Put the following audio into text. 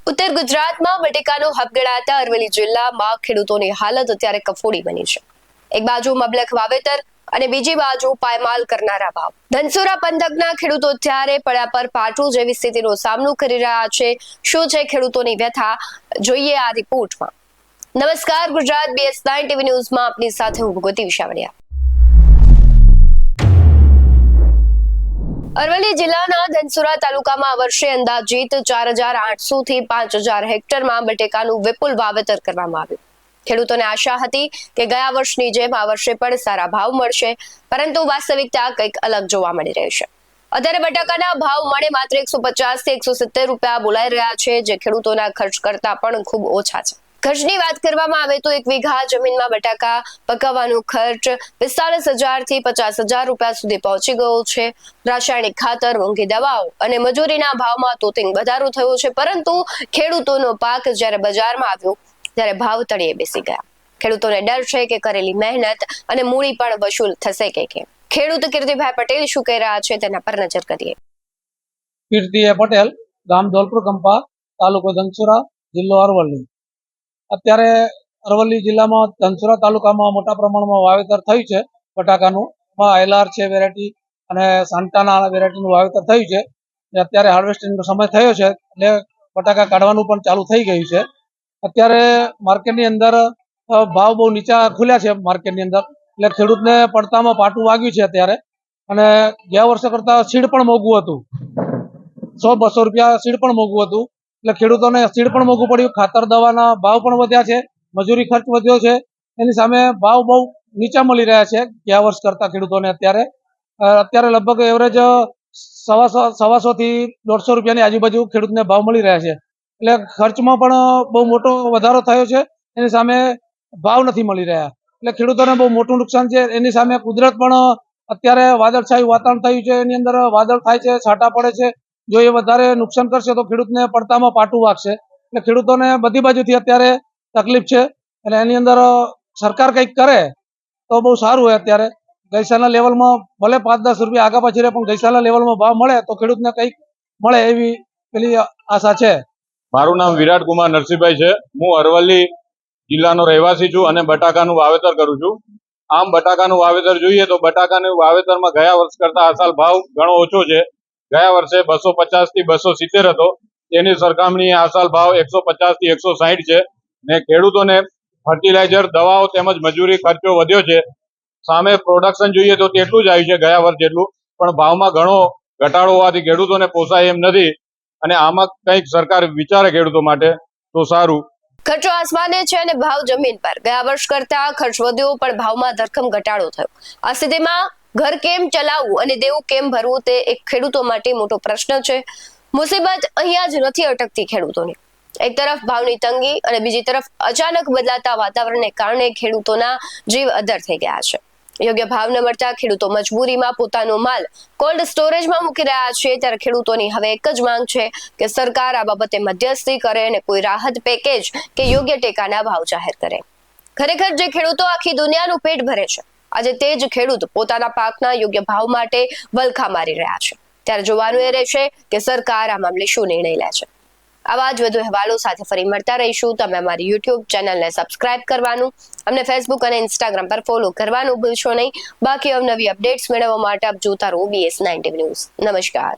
ઉત્તર ગુજરાતમાં બટેકાનો હબ ગણાતા અરવલ્લી જિલ્લામાં ખેડૂતોની હાલત અત્યારે કફોડી બની છે। એક બાજુ મબલખ વાવેતર અને બીજી બાજુ પાયમાલ કરનારા ભાવ। ધનસુરા પંથકના ખેડૂતો અત્યારે પડ્યા પર પાટું જેવી સ્થિતિનો સામનો કરી રહ્યા છે। શું છે ખેડૂતોની વ્યથા, જોઈએ આ રિપોર્ટમાં। નમસ્કાર, ગુજરાત BS9 ટીવી ન્યૂઝમાં આપની સાથે હું ભગવતી વિશાવડિયા। અરવલ્લી જિલ્લાના ધનસુરા તાલુકામાં આ વર્ષે અંદાજિત 4800 થી 5000 હેક્ટરમાં બટેકાનું વિપુલ વાવેતર કરવામાં આવ્યું। ખેડૂતોને આશા હતી કે ગયા વર્ષની જેમ આ વર્ષે પણ સારા ભાવ મળશે, પરંતુ વાસ્તવિકતા કંઈક અલગ જોવા મળી રહી છે। અત્યારે બટાકાના ભાવ મળે માત્ર 150 થી 170 રૂપિયા બોલાઈ રહ્યા છે, જે ખેડૂતોના ખર્ચ કરતા પણ ખૂબ ઓછા છે। ખર્ચની વાત કરવામાં આવે તો 1 વીઘા જમીનમાં બટાકા પકાવવાનો ખર્ચ 45000 થી 50000 રૂપિયા સુધી પહોંચી ગયો છે। રાસાયણિક ખાતર, મોંઘી દવાઓ અને મજૂરીના ભાવમાં તોતિંગ વધારો થયો છે, પરંતુ ખેડૂતોનો પાક જ્યારે બજારમાં આવ્યો ત્યારે ભાવ તળિયે બેસી ગયા। ખેડૂતોને ડર છે કે કરેલી મહેનત અને મૂડી પણ વસૂલ થશે કે કેમ। ખેડૂત કીર્તિભાઈ પટેલ શું કહી રહ્યા છે તેના પર નજર કરીએ। કીર્તિ પટેલ, ગામ ધોલપુર કંપા, તાલુકો ધનસુરા, જિલ્લો અરવલ્લી। અત્યારે અરવલ્લી જિલ્લામાં ધનસુરા તાલુકામાં મોટા પ્રમાણમાં વાવેતર થયું છે બટાકાનું। LR છે વેરાયટી અને સાન્ટાના વેરાયટીનું વાવેતર થયું છે। અત્યારે હાર્વેસ્ટિંગનો સમય થયો છે એટલે બટાકા કાઢવાનું પણ ચાલુ થઈ ગયું છે। અત્યારે માર્કેટની અંદર ભાવ બહુ નીચા ખુલ્યા છે માર્કેટની અંદર, એટલે ખેડૂતને પડતામાં પાટું વાગ્યું છે અત્યારે। અને ગયા વર્ષે કરતા સીડ પણ મોંઘું હતું, 100-200 રૂપિયા સીડ પણ મોંઘું હતું, એટલે ખેડૂતોને સીડ પણ મોંઘું પડ્યું। ખાતર દવાના ભાવ પણ વધ્યા છે, મજૂરી ખર્ચ વધ્યો છે, એની સામે ભાવ બહુ નીચા મળી રહ્યા છે ગયા વર્ષ કરતા ખેડૂતોને। અત્યારે લગભગ એવરેજ 150 થી 150 રૂપિયાની આજુબાજુ ખેડૂતને ભાવ મળી રહ્યા છે, એટલે ખર્ચમાં પણ બહુ મોટો વધારો થયો છે, એની સામે ભાવ નથી મળી રહ્યા, એટલે ખેડૂતોને બહુ મોટું નુકસાન છે। એની સામે કુદરત પણ અત્યારે વાદળછાયું વાતાવરણ થયું છે, એની અંદર વાદળ થાય છે, છાંટા પડે છે। જો એ વધારે નુકસાન કરશે તો ખેડૂતને પડતામાં પાટું વાગશે, એટલે ખેડૂતોને બધી બાજુથી અત્યારે તકલીફ છે। એટલે એની અંદર સરકાર કંઈક કરે તો બહુ સારું હોય। અત્યારે ગઈસાલના લેવલમાં ભલે 5-10 રૂપિયા આગા પાછી રહે, પણ ગઈસાલના લેવલમાં ભાવ મળે તો ખેડૂતને કંઈક મળે એવી પેલી આશા છે। મારું નામ વિરાટ કુમાર નરસિંહભાઈ છે। હું અરવલ્લી જિલ્લાનો રહેવાસી છું અને બટાકાનું વાવેતર કરું છું। આમ બટાકાનું વાવેતર જોઈએ તો બટાકાનું વાવેતરમાં ગયા વર્ષ કરતા આ સાલ ભાવ ઘણો ઓછો છે। ગયા વર્ષે 250 થી 270 હતો, તેની સરખામણી આ સાલ ભાવ 150 થી 160 છે ને ખેડૂતોને ફર્ટિલાઇઝર, દવાઓ તેમજ મજૂરી ખર્ચો વધ્યો છે। સામે પ્રોડક્શન જોઈએ તો તેટલું જ આવ્યું છે ગયા વર્ષ જેટલું, પણ ભાવમાં ઘણો ઘટાડો હોવાથી ખેડૂતોને પોસાય એમ નથી, અને આમાં કંઈક સરકાર વિચારે ખેડૂતો માટે તો સારું। ખર્ચો આસમાને છે અને ભાવ જમીન પર। ગયા વર્ષ કરતા ખર્ચ વધ્યો પણ ભાવમાં ધરખમ ઘટાડો થયો। આ સ્થિતિમાં ઘર કેમ ચલાવવું અને દેવું કેમ ભરવું તે એક ખેડૂતો માટે મોટો પ્રશ્ન છે। મુસીબત અહીંયા જ નથી અટકતી ખેડૂતોની। એક તરફ ભાવની તંગી અને બીજી તરફ અચાનક બદલાતા વાતાવરણને કારણે ખેડૂતોના જીવ અદ્ધર થઈ ગયા છે। યોગ્ય ભાવ ન મળતા ખેડૂતો મજબૂરીમાં પોતાનો માલ કોલ્ડ સ્ટોરેજમાં મૂકી રહ્યા છે, ત્યારે ખેડૂતોની હવે એક જ માંગ છે કે સરકાર આ બાબતે મધ્યસ્થી કરે અને કોઈ રાહત પેકેજ કે યોગ્ય ટેકાના ભાવ જાહેર કરે। ખરેખર જે ખેડૂતો આખી દુનિયાનું પેટ ભરે છે, આજે તે જ ખેડૂત પોતાના પાકના યોગ્ય ભાવ માટે વલખા મારી રહ્યા છે, ત્યારે જોવાનું એ રહેશે કે સરકાર આ મામલે શું નિર્ણય લે છે। આવા જ વધુ અહેવાલો સાથે ફરી મળતા રહીશું। તમે અમારી YouTube ચેનલને સબસ્ક્રાઇબ કરવાનું, અમને Facebook અને Instagram પર ફોલો કરવાનું ભૂલશો નહીં। બાકી અવનવી અપડેટ્સ મેળવવા માટે આપ જોતા રહો BS9 ટીવી ન્યૂઝ। નમસ્કાર।